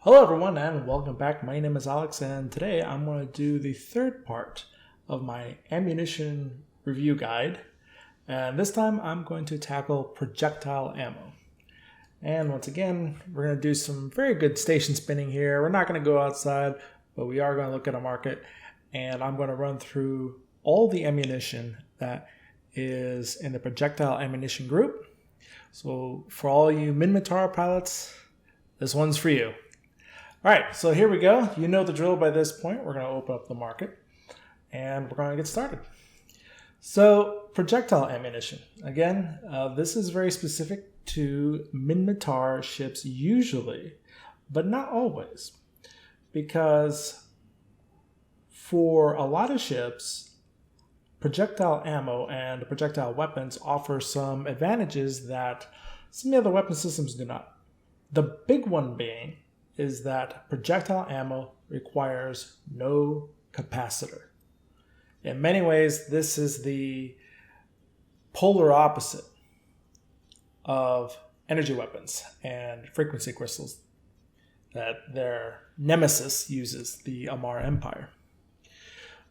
Hello everyone and welcome back. My name is Alex and today I'm going to do the third part of my ammunition review guide. And this time I'm going to tackle projectile ammo. And once again, we're going to do some very good station spinning here. We're not going to go outside, but we are going to look at a market. And I'm going to run through all the ammunition that is in the projectile ammunition group. So for all you Minmatar pilots, this one's for you. All right, so here we go. You know the drill by this point. We're going to open up the market and we're going to get started. So projectile ammunition. Again, this is very specific to Minmatar ships usually, but not always. Because for a lot of ships, projectile ammo and projectile weapons offer some advantages that some of the other weapon systems do not. The big one being is that projectile ammo requires no capacitor. In many ways, this is the polar opposite of energy weapons and frequency crystals that their nemesis uses, the Amar Empire.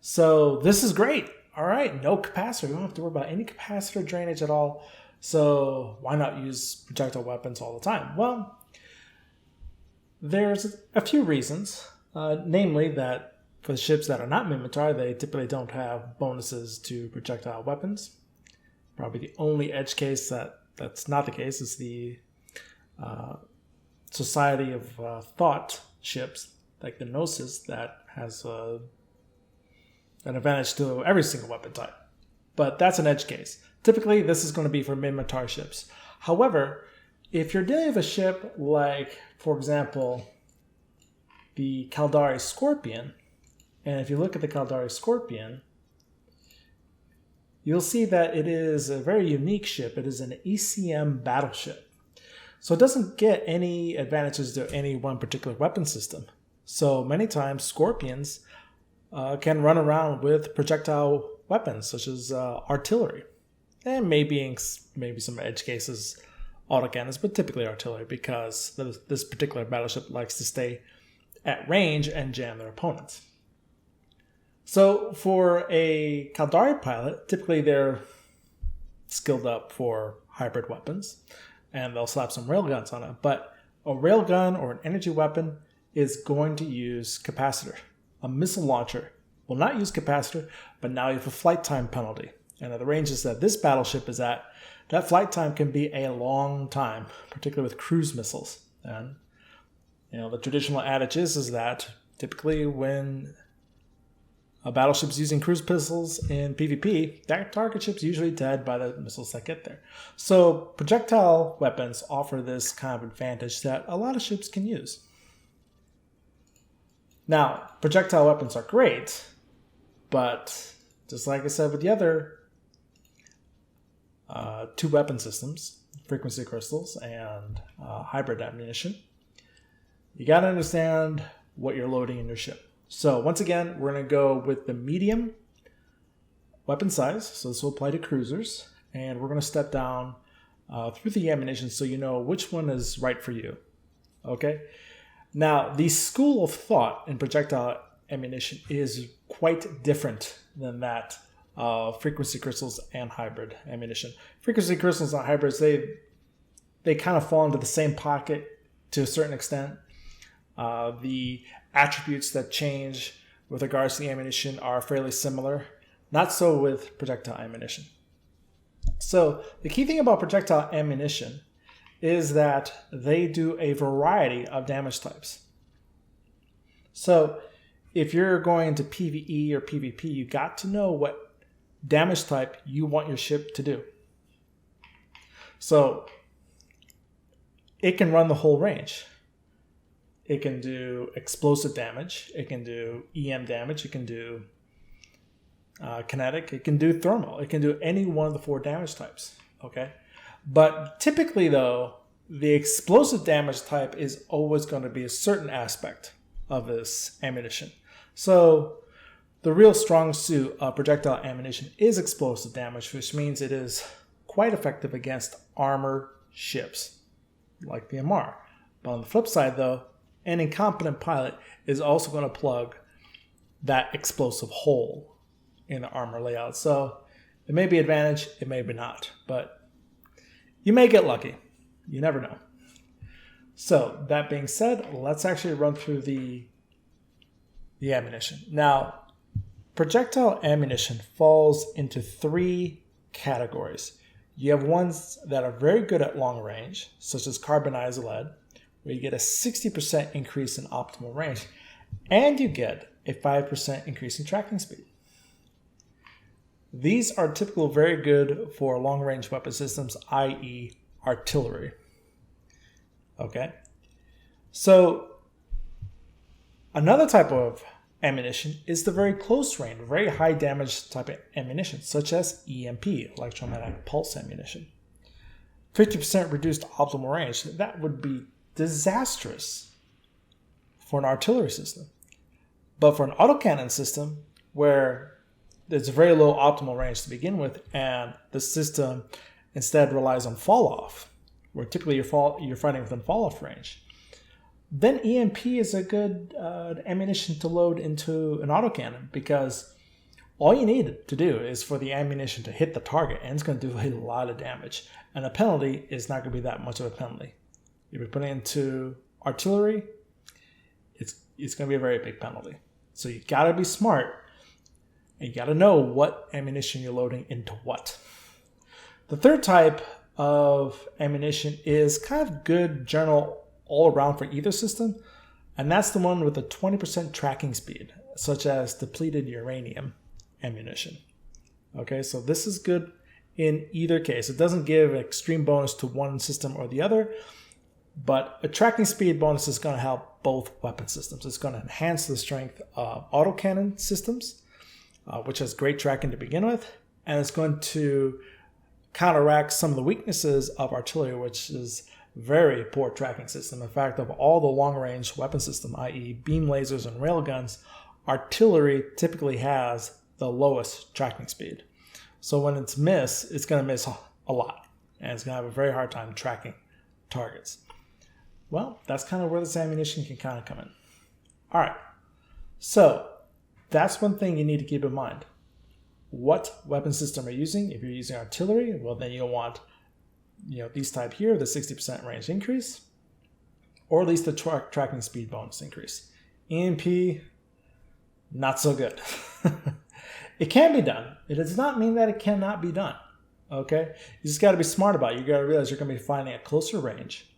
So this is great. All right, no capacitor. You don't have to worry about any capacitor drainage at all. So why not use projectile weapons all the time? Well, there's a few reasons, namely that for the ships that are not Minmatar, they typically don't have bonuses to projectile weapons. Probably the only edge case that's not the case is the Society of Thought ships, like the Gnosis, that has an advantage to every single weapon type. But that's an edge case. Typically, this is going to be for Minmatar ships. However, if you're dealing with a ship like, for example, the Caldari Scorpion, and if you look at the Caldari Scorpion, you'll see that it is a very unique ship. It is an ECM battleship. So it doesn't get any advantages to any one particular weapon system. So many times Scorpions can run around with projectile weapons such as artillery, and maybe some edge cases autocannons, but typically artillery, because this particular battleship likes to stay at range and jam their opponents. So for a Caldari pilot, typically they're skilled up for hybrid weapons, and they'll slap some railguns on it. But a railgun or an energy weapon is going to use capacitor. A missile launcher will not use capacitor, but now you have a flight time penalty. And at the ranges that this battleship is at, that flight time can be a long time, particularly with cruise missiles. And the traditional adage is that typically when a battleship's using cruise missiles in PvP, that target ship's usually dead by the missiles that get there. So projectile weapons offer this kind of advantage that a lot of ships can use. Now, projectile weapons are great, but just like I said with the other two weapon systems, frequency crystals and hybrid ammunition, you got to understand what you're loading in your ship. So once again, we're going to go with the medium weapon size. So this will apply to cruisers. And we're going to step down through the ammunition so you know which one is right for you. Okay? Now, the school of thought in projectile ammunition is quite different than that frequency crystals and hybrid ammunition. Frequency crystals and hybrids, they kind of fall into the same pocket to a certain extent. The attributes that change with regards to the ammunition are fairly similar. Not so with projectile ammunition. So the key thing about projectile ammunition is that they do a variety of damage types. So if you're going to PvE or PvP, you got to know what damage type you want your ship to do. So it can run the whole range. It can do explosive damage. It can do EM damage. It can do kinetic. It can do thermal. It can do any one of the four damage types. Okay, but typically though, the explosive damage type is always going to be a certain aspect of this ammunition. So the real strong suit of projectile ammunition is explosive damage, which means it is quite effective against armored ships like the Amar. But on the flip side, though, An incompetent pilot is also going to plug that explosive hole in the armor layout. So it may be an advantage, it may be not, but you may get lucky. You never know. So that being said, let's actually run through the ammunition. Now, projectile ammunition falls into 3 categories. You have ones that are very good at long range, such as carbonized lead, where you get a 60% increase in optimal range, and you get a 5% increase in tracking speed. These are typically very good for long-range weapon systems, i.e. artillery. Okay? So, another type of ammunition is the very close range, very high damage type of ammunition, such as EMP, electromagnetic pulse ammunition. 50% reduced optimal range, that would be disastrous for an artillery system. But for an autocannon system, where there's a very low optimal range to begin with, and the system instead relies on fall-off, where typically you're fighting within fall-off range, then EMP is a good ammunition to load into an autocannon, because all you need to do is for the ammunition to hit the target, and it's going to do a lot of damage. And the penalty is not going to be that much of a penalty. If you're putting it into artillery, it's going to be a very big penalty. So you got to be smart, and you got to know what ammunition you're loading into what. The third type of ammunition is kind of good general all around for either system, and that's the one with a 20% tracking speed, such as depleted uranium ammunition. Okay, so this is good in either case. It doesn't give an extreme bonus to one system or the other, but a tracking speed bonus is going to help both weapon systems. It's going to enhance the strength of autocannon systems, which has great tracking to begin with, and it's going to counteract some of the weaknesses of artillery, which is very poor tracking system. In fact, of all the long-range weapon system, i.e. beam lasers and railguns, artillery typically has the lowest tracking speed. So when it's going to miss a lot, and it's going to have a very hard time tracking targets. Well, that's kind of where this ammunition can kind of come in. All right, so that's one thing you need to keep in mind. What weapon system are you using? If you're using artillery, well, then you'll want these type here, the 60% range increase, or at least the tracking speed bonus increase. EMP, not so good. It can be done. It does not mean that it cannot be done. Okay? You just got to be smart about it. You got to realize you're going to be fighting at closer range,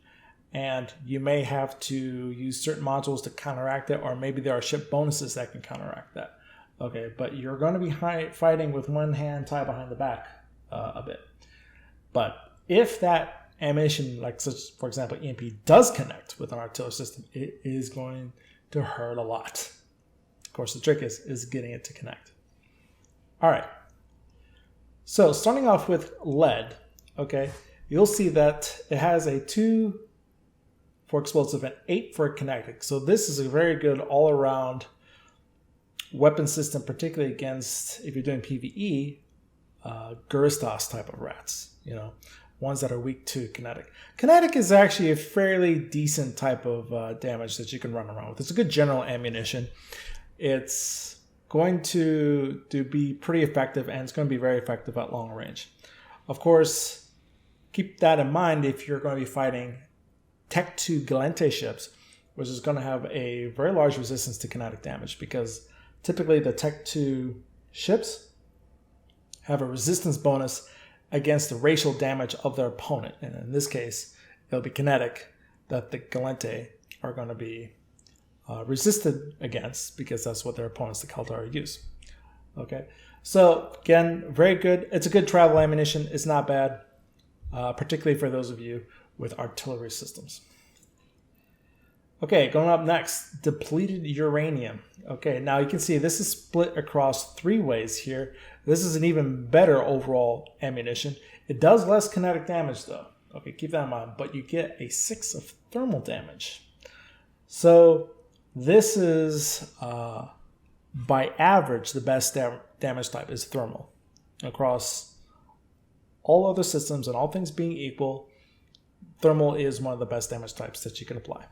and you may have to use certain modules to counteract it, or maybe there are ship bonuses that can counteract that. Okay, but you're going to be fighting with one hand tied behind the back a bit. But if that ammunition, like such, for example, EMP, does connect with an artillery system, it is going to hurt a lot. Of course, the trick is getting it to connect. All right. So starting off with lead, okay, you'll see that it has a 2 for explosive and 8 for kinetic. So this is a very good all-around weapon system, particularly against, if you're doing PvE, Guristas type of rats, ones that are weak to kinetic. Kinetic is actually a fairly decent type of damage that you can run around with. It's a good general ammunition. It's going to be pretty effective, and it's going to be very effective at long range. Of course, keep that in mind if you're going to be fighting Tech 2 Galente ships, which is going to have a very large resistance to kinetic damage, because typically the Tech 2 ships have a resistance bonus against the racial damage of their opponent. And in this case, it'll be kinetic that the Galente are going to be resisted against, because that's what their opponents, the Kaldari, use. Okay, so again, very good. It's a good travel ammunition. It's not bad, particularly for those of you with artillery systems. Okay, going up next, depleted uranium. Okay, now you can see this is split across 3 ways here. This is an even better overall ammunition. It does less kinetic damage though. Okay, keep that in mind, but you get a 6 of thermal damage. So this is, by average, the best damage type is thermal. Across all other systems and all things being equal, thermal is one of the best damage types that you can apply.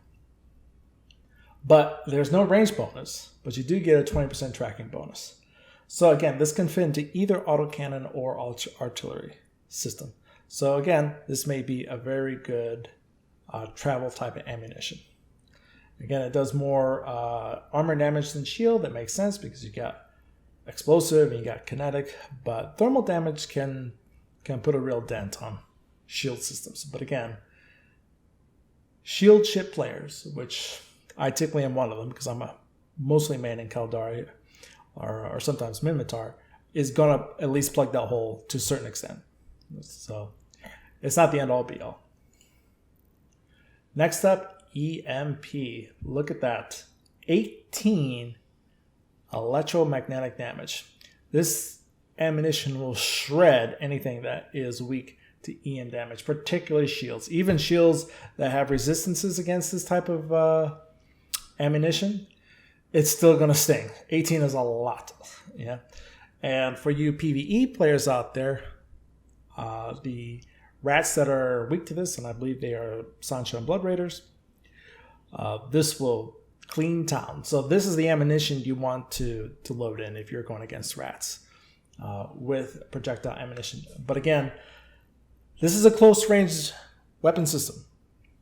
But there's no range bonus, but you do get a 20% tracking bonus. So again, this can fit into either autocannon or artillery system. So again, this may be a very good travel type of ammunition. Again, it does more armor damage than shield. That makes sense because you got explosive and you got kinetic, but thermal damage can put a real dent on shield systems. But again, shield ship players, which I typically am one of them because I'm mostly main in Caldari or sometimes Minmatar, is going to at least plug that hole to a certain extent. So it's not the end all be all. Next up, EMP. Look at that. 18 electromagnetic damage. This ammunition will shred anything that is weak to EM damage, particularly shields. Even shields that have resistances against this type of ammunition, it's still going to sting. 18 is a lot. Yeah. And for you PvE players out there, the rats that are weak to this, and I believe they are Sunshine Blood Raiders, this will clean town. So this is the ammunition you want to load in if you're going against rats with projectile ammunition. But again, this is a close range weapon system.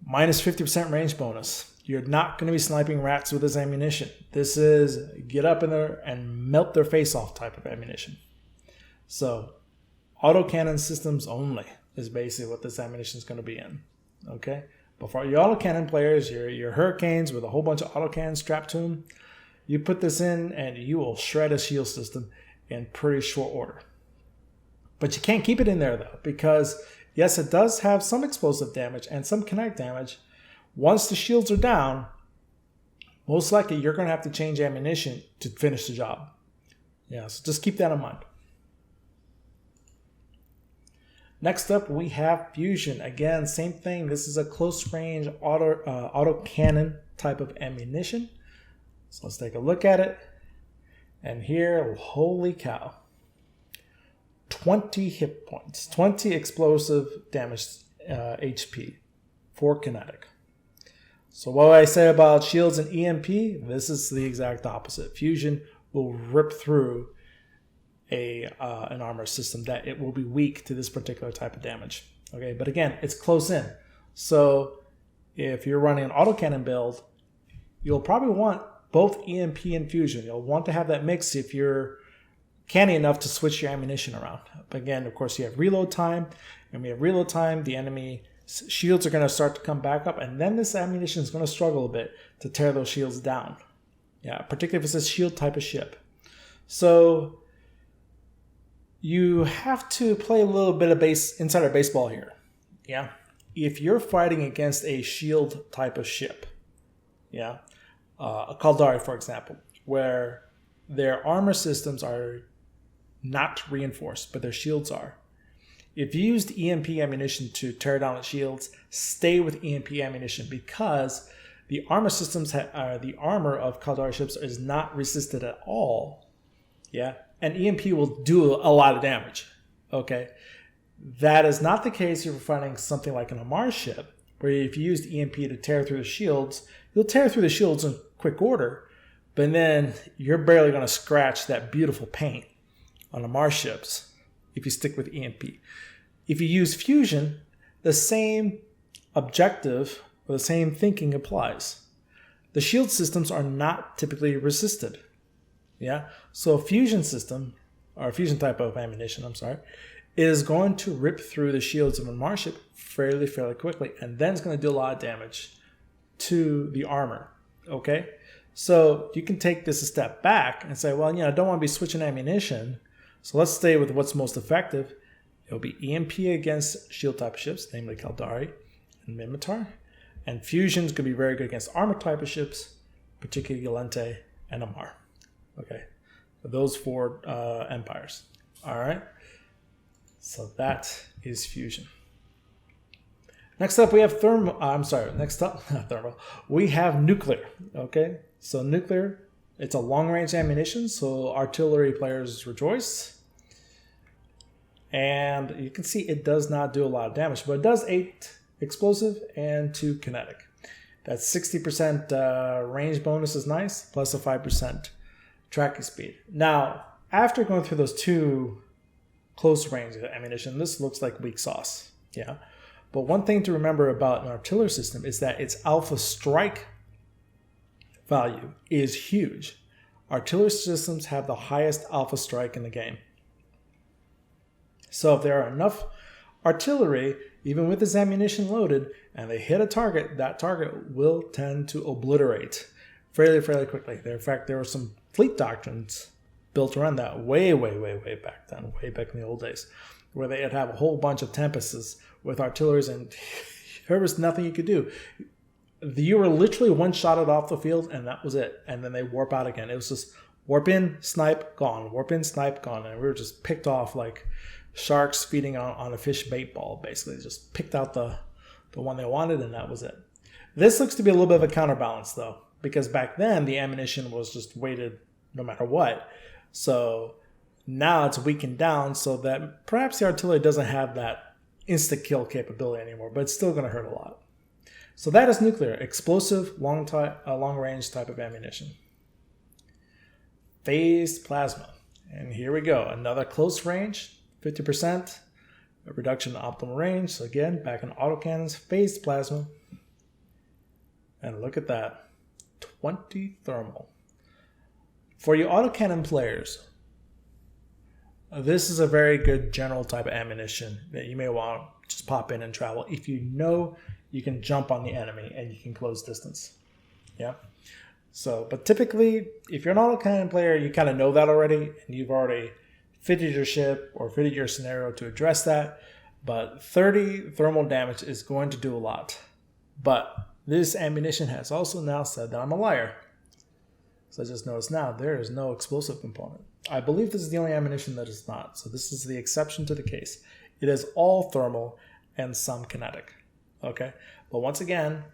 Minus 50% range bonus. You're not going to be sniping rats with this ammunition. This is get up in there and melt their face off type of ammunition. So autocannon systems only is basically what this ammunition is going to be in. Okay? But for your autocannon players, your Hurricanes with a whole bunch of autocannons strapped to them, you put this in and you will shred a shield system in pretty short order. But you can't keep it in there though, because yes, it does have some explosive damage and some kinetic damage. Once the shields are down, most likely you're going to have to change ammunition to finish the job. Yeah, so just keep that in mind. Next up, we have Fusion. Again, same thing. This is a close range autocannon type of ammunition. So let's take a look at it. And here, holy cow. 20 hit points, 20 explosive damage HP for kinetic. So what I say about shields and EMP, this is the exact opposite. Fusion will rip through an armor system that it will be weak to this particular type of damage. Okay, but again, it's close in. So if you're running an autocannon build, you'll probably want both EMP and Fusion. You'll want to have that mix if you're canny enough to switch your ammunition around. But again, of course, you have reload time, and when you have reload time, the enemy shields are going to start to come back up, and then this ammunition is going to struggle a bit to tear those shields down. Yeah, particularly if it's a shield type of ship. So you have to play a little bit of insider baseball here. Yeah, if you're fighting against a shield type of ship, yeah, a Caldari, for example, where their armor systems are not reinforced, but their shields are. If you used EMP ammunition to tear down the shields, stay with EMP ammunition because the armor systems, the armor of Caldari ships is not resisted at all. Yeah, and EMP will do a lot of damage. Okay, that is not the case if you're fighting something like an Amar ship, where if you used EMP to tear through the shields, you'll tear through the shields in quick order, but then you're barely going to scratch that beautiful paint on Amar ships if you stick with EMP. If you use Fusion, the same objective or the same thinking applies. The shield systems are not typically resisted. Yeah, so a Fusion system, or a Fusion type of ammunition, is going to rip through the shields of a Amar ship fairly quickly, and then it's going to do a lot of damage to the armor. Okay, so you can take this a step back and say, well, I don't want to be switching ammunition, so let's stay with what's most effective. It'll be EMP against shield type ships, namely Caldari and Minmatar, and Fusion's going to be very good against armor type of ships, particularly Gallente and Amar. Okay, those four empires. All right, so that is Fusion. Next up, we have not thermal. We have nuclear. Okay, so nuclear, it's a long-range ammunition, so artillery players rejoice. And you can see it does not do a lot of damage, but it does 8 explosive and 2 kinetic. That 60% range bonus is nice, plus a 5% tracking speed. Now, after going through those two close range ammunition, this looks like weak sauce. Yeah. But one thing to remember about an artillery system is that its alpha strike value is huge. Artillery systems have the highest alpha strike in the game. So if there are enough artillery, even with this ammunition loaded, and they hit a target, that target will tend to obliterate fairly quickly. In fact, there were some fleet doctrines built around that way back then, way back in the old days, where they'd have a whole bunch of Tempests with artilleries, and there was nothing you could do. You were literally one-shotted off the field, and that was it. And then they warp out again. It was just warp in, snipe, gone. Warp in, snipe, gone. And we were just picked off like sharks feeding on a fish bait ball, basically. Just picked out the one they wanted, and that was it. This looks to be a little bit of a counterbalance, though, because back then the ammunition was just weighted no matter what. So now it's weakened down so that perhaps the artillery doesn't have that insta-kill capability anymore, but it's still going to hurt a lot. So that is nuclear, explosive, long-range type of ammunition. Phased plasma. And here we go. Another close range, 50%. A reduction in optimal range. So again, back in autocannons, phased plasma. And look at that. 20 thermal. For you autocannon players, this is a very good general type of ammunition that you may want to just pop in and travel if you know you can jump on the enemy and you can close distance. Yeah. So, but typically, if you're an autocannon player, you kind of know that already, and you've already fitted your ship or fitted your scenario to address that. But 30 thermal damage is going to do a lot. But this ammunition has also now said that I'm a liar. So I just noticed now there is no explosive component. I believe this is the only ammunition that is not. So this is the exception to the case. It is all thermal and some kinetic. Okay, but once again,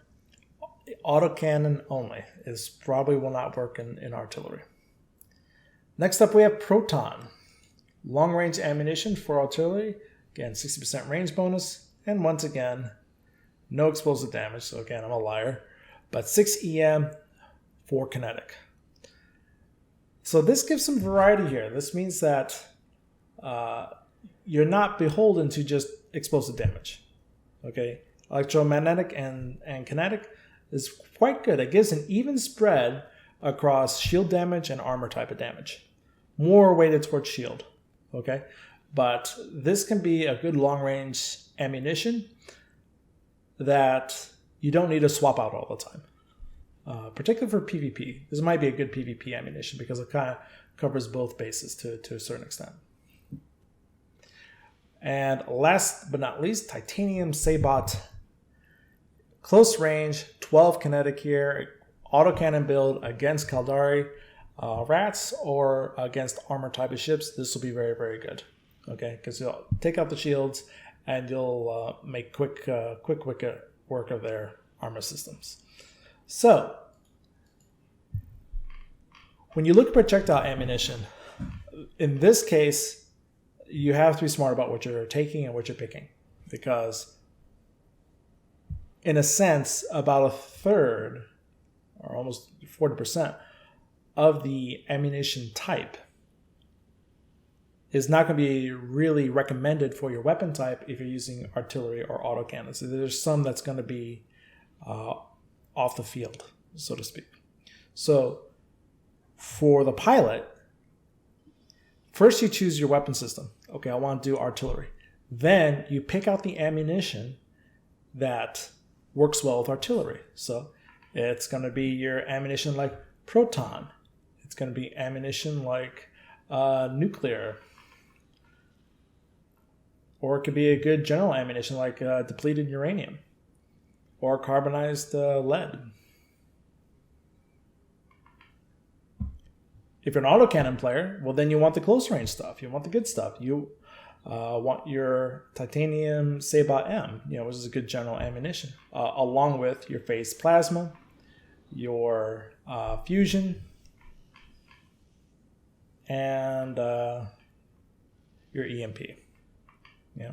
autocannon only is probably will not work in artillery. Next up, we have proton, long-range ammunition for artillery. Again, 60% range bonus, and once again, no explosive damage. So again, I'm a liar, but 6 EM for kinetic. So this gives some variety here. This means that you're not beholden to just explosive damage. Okay. Electromagnetic and kinetic is quite good. It gives an even spread across shield damage and armor type of damage. More weighted towards shield. Okay. But this can be a good long-range ammunition that you don't need to swap out all the time. Particularly for PvP. This might be a good PvP ammunition because it kind of covers both bases to a certain extent. And last but not least, titanium sabot. Close range, 12 kinetic here, autocannon build against Caldari rats or against armor type of ships. This will be very good. Okay, because you'll take out the shields and you'll make quick work of their armor systems. So, when you look at projectile ammunition, in this case, you have to be smart about what you're taking and what you're picking, because in a sense, about a third, or almost 40% of the ammunition type is not going to be really recommended for your weapon type if you're using artillery or autocannon. So there's some that's going to be off the field, so to speak. So for the pilot, first you choose your weapon system. Okay, I want to do artillery. Then you pick out the ammunition that works well with artillery. So it's going to be your ammunition like proton. It's going to be ammunition like nuclear. Or it could be a good general ammunition like depleted uranium or carbonized lead. If you're an autocannon player, well, then you want the close range stuff. You want the good stuff. You want your titanium sabot M, which is a good general ammunition, along with your phased plasma, your fusion, and your EMP. Yeah.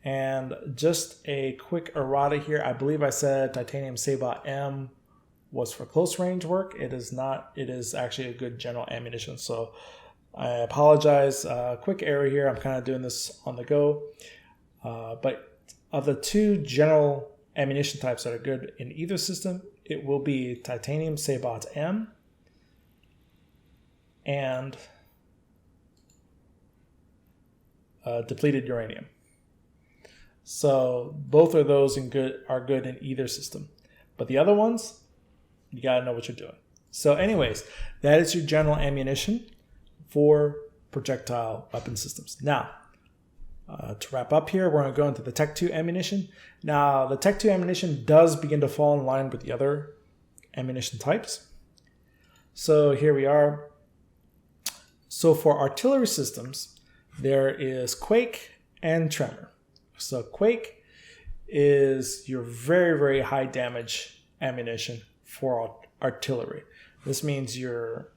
And just a quick errata here. I believe I said titanium Sabot M was for close range work. It is not. It is actually a good general ammunition. So I apologize. Quick error here. I'm kind of doing this on the go. But of the two general ammunition types that are good in either system, it will be titanium Sabot M and depleted uranium. So both of those are good in either system. But the other ones, you got to know what you're doing. So anyways, that is your general ammunition for projectile weapon systems. Now, to wrap up here, we're going to go into the Tech 2 ammunition. Now, the Tech 2 ammunition does begin to fall in line with the other ammunition types. So here we are. So for artillery systems, there is Quake and Tremor. So Quake is your very, very high damage ammunition for artillery. This means you're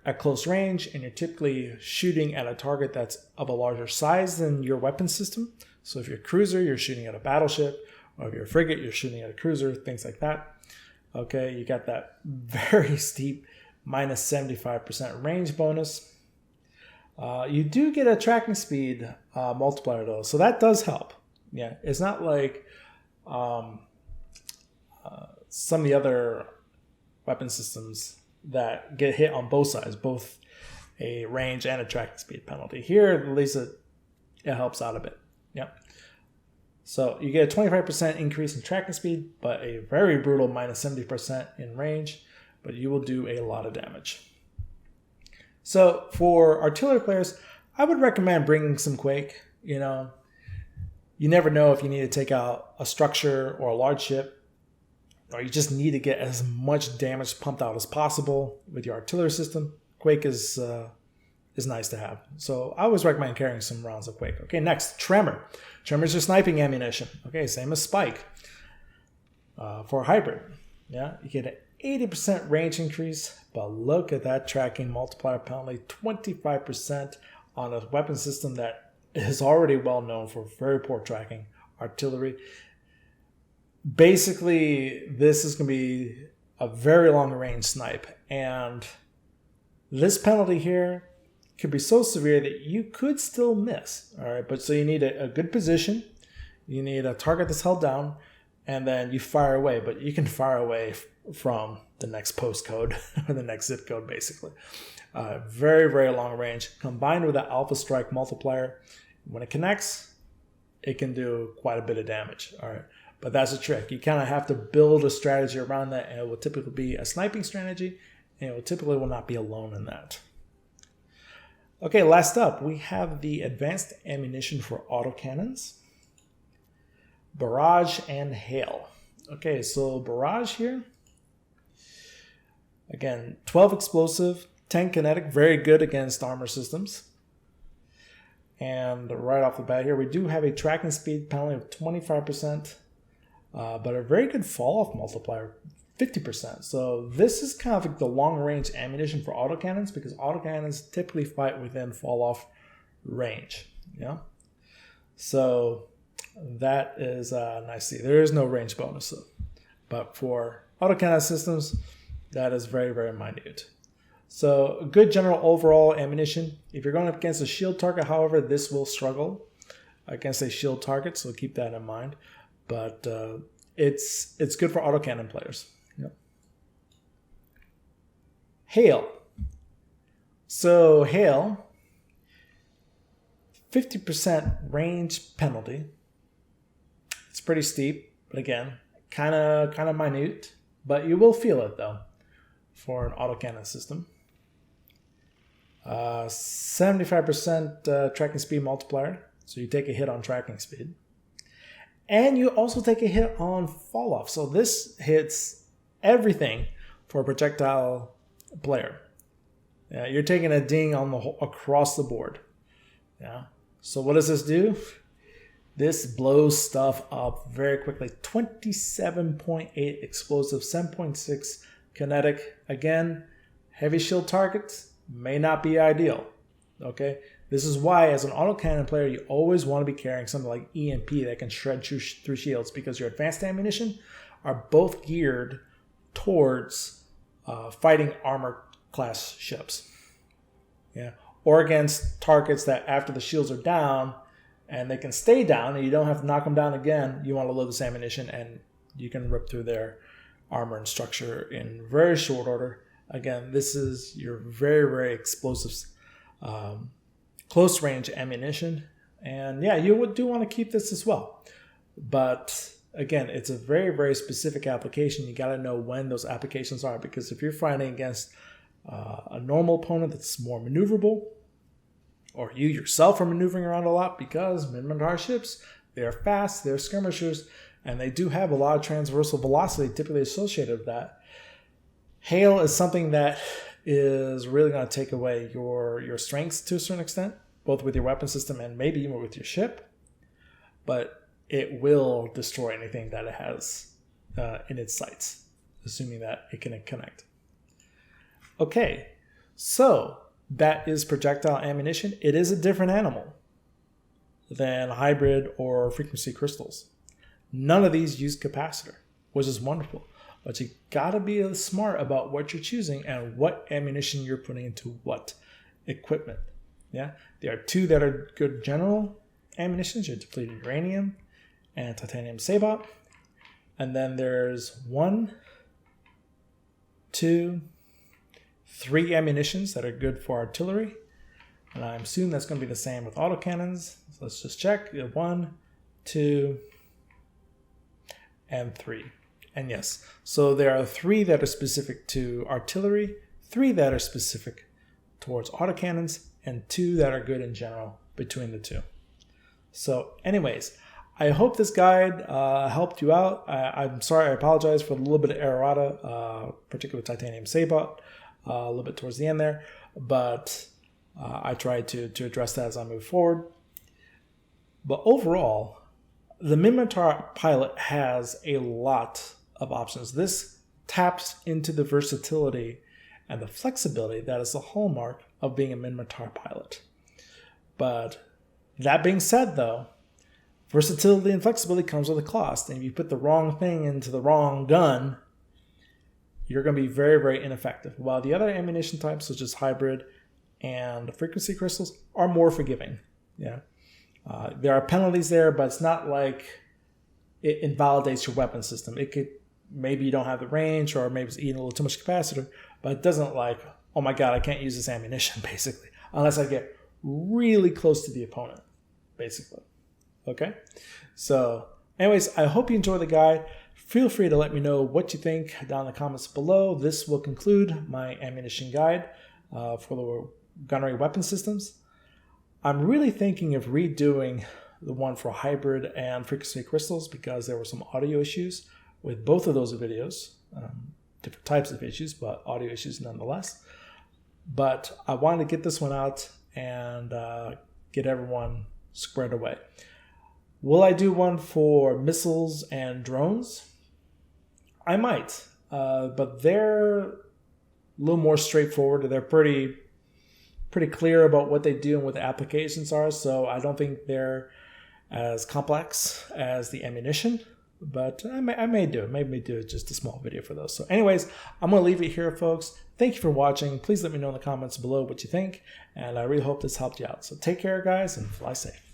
at close range and you're typically shooting at a target that's of a larger size than your weapon system. So if you're a cruiser, you're shooting at a battleship, or if you're a frigate, you're shooting at a cruiser, things like that. Okay, you got that very steep minus 75% range bonus. You do get a tracking speed multiplier though, so that does help. Yeah, it's not like some of the other weapon systems that get hit on both sides, both a range and a tracking speed penalty. Here, at least it helps out a bit. Yep. So you get a 25% increase in tracking speed, but a very brutal minus 70% in range, but you will do a lot of damage. So for artillery players, I would recommend bringing some Quake. You know, you never know if you need to take out a structure or a large ship, or you just need to get as much damage pumped out as possible with your artillery system. Quake is nice to have. So I always recommend carrying some rounds of Quake. Okay, next, Tremor. Tremor is your sniping ammunition. Okay, same as Spike. For a hybrid, yeah, you get an 80% range increase, but look at that tracking multiplier penalty, 25% on a weapon system that is already well known for very poor tracking, artillery. Basically, this is going to be a very long range snipe, and this penalty here could be so severe that you could still miss. All right, but so you need a good position, you need a target that's held down, and then you fire away. But you can fire away from the next postcode or the next zip code, basically. Very, very long range combined with that alpha strike multiplier. When it connects, it can do quite a bit of damage. All right. But that's a trick. You kind of have to build a strategy around that, and it will typically be a sniping strategy, and it typically will not be alone in that. Okay, last up, we have the advanced ammunition for autocannons, Barrage and Hail. Okay, so Barrage here, again, 12 explosive, 10 kinetic, very good against armor systems. And right off the bat here, we do have a tracking speed penalty of 25%. But a very good fall-off multiplier, 50%. So this is kind of like the long-range ammunition for autocannons, because autocannons typically fight within fall-off range. Yeah. So that is nice to see. There is no range bonus, though. But for autocannon systems, that is very, very minute. So a good general overall ammunition. If you're going up against a shield target, however, this will struggle against a shield target, so keep that in mind. But it's good for autocannon players. Yep. Hail. So Hail, 50% range penalty. It's pretty steep, but again, kind of minute. But you will feel it though for an autocannon system. 75% tracking speed multiplier, so you take a hit on tracking speed. And you also take a hit on fall off. So this hits everything for a projectile player. Yeah, you're taking a ding on the whole, across the board. Yeah. So what does this do? This blows stuff up very quickly. 27.8 explosive, 7.6 kinetic. Again, heavy shield targets may not be ideal. Okay. This is why, as an autocannon player, you always want to be carrying something like EMP that can shred through shields, because your advanced ammunition are both geared towards fighting armor class ships. Yeah, or against targets that after the shields are down and they can stay down and you don't have to knock them down again, you want to load this ammunition and you can rip through their armor and structure in very short order. Again, this is your very, very explosive close range ammunition. And yeah, you do want to keep this as well. But again, it's a very, very specific application. You got to know when those applications are, because if you're fighting against a normal opponent that's more maneuverable, or you yourself are maneuvering around a lot, because Minmatar ships, they're fast, they're skirmishers, and they do have a lot of transversal velocity typically associated with that. Hail is something that is really going to take away your strengths to a certain extent, both with your weapon system and maybe even with your ship. But it will destroy anything that it has in its sights, assuming that it can connect. Okay, so that is projectile ammunition. It is a different animal than hybrid or frequency crystals. None of these use capacitor, which is wonderful. But you gotta be smart about what you're choosing and what ammunition you're putting into what equipment. Yeah, there are two that are good general ammunitions: your depleted uranium and titanium sabot. And then there's 1, 2, 3 ammunitions that are good for artillery. And I assume that's going to be the same with autocannons. So let's just check. 1, 2, and 3. And yes, so there are 3 that are specific to artillery, 3 that are specific towards autocannons, and 2 that are good in general between the 2. So anyways, I hope this guide helped you out. I'm sorry, I apologize for a little bit of errata, particularly with titanium sabot, a little bit towards the end there, but I tried to address that as I move forward. But overall, the Minmatar pilot has a lot of options. This taps into the versatility and the flexibility that is the hallmark of being a Minmatar pilot. But that being said, though, versatility and flexibility comes with a cost. And if you put the wrong thing into the wrong gun, you're going to be very, very ineffective. While the other ammunition types, such as hybrid and frequency crystals, are more forgiving. Yeah, there are penalties there, but it's not like it invalidates your weapon system. It could, maybe you don't have the range, or maybe it's eating a little too much capacitor, but it doesn't like, oh my god, I can't use this ammunition, basically, unless I get really close to the opponent, basically. Okay, so anyways, I hope you enjoy the guide. Feel free to let me know what you think down in the comments below. This will conclude my ammunition guide for the gunnery weapon systems. I'm really thinking of redoing the one for hybrid and frequency crystals, because there were some audio issues with both of those videos. Different types of issues, but audio issues nonetheless. But I wanted to get this one out and get everyone squared away. Will I do one for missiles and drones? I might, but they're a little more straightforward. They're pretty clear about what they do and what the applications are, so I don't think they're as complex as the ammunition, but I may do it. Maybe do just a small video for those. So anyways, I'm going to leave it here, folks. Thank you for watching. Please let me know in the comments below what you think, and I really hope this helped you out. So take care, guys, and fly safe.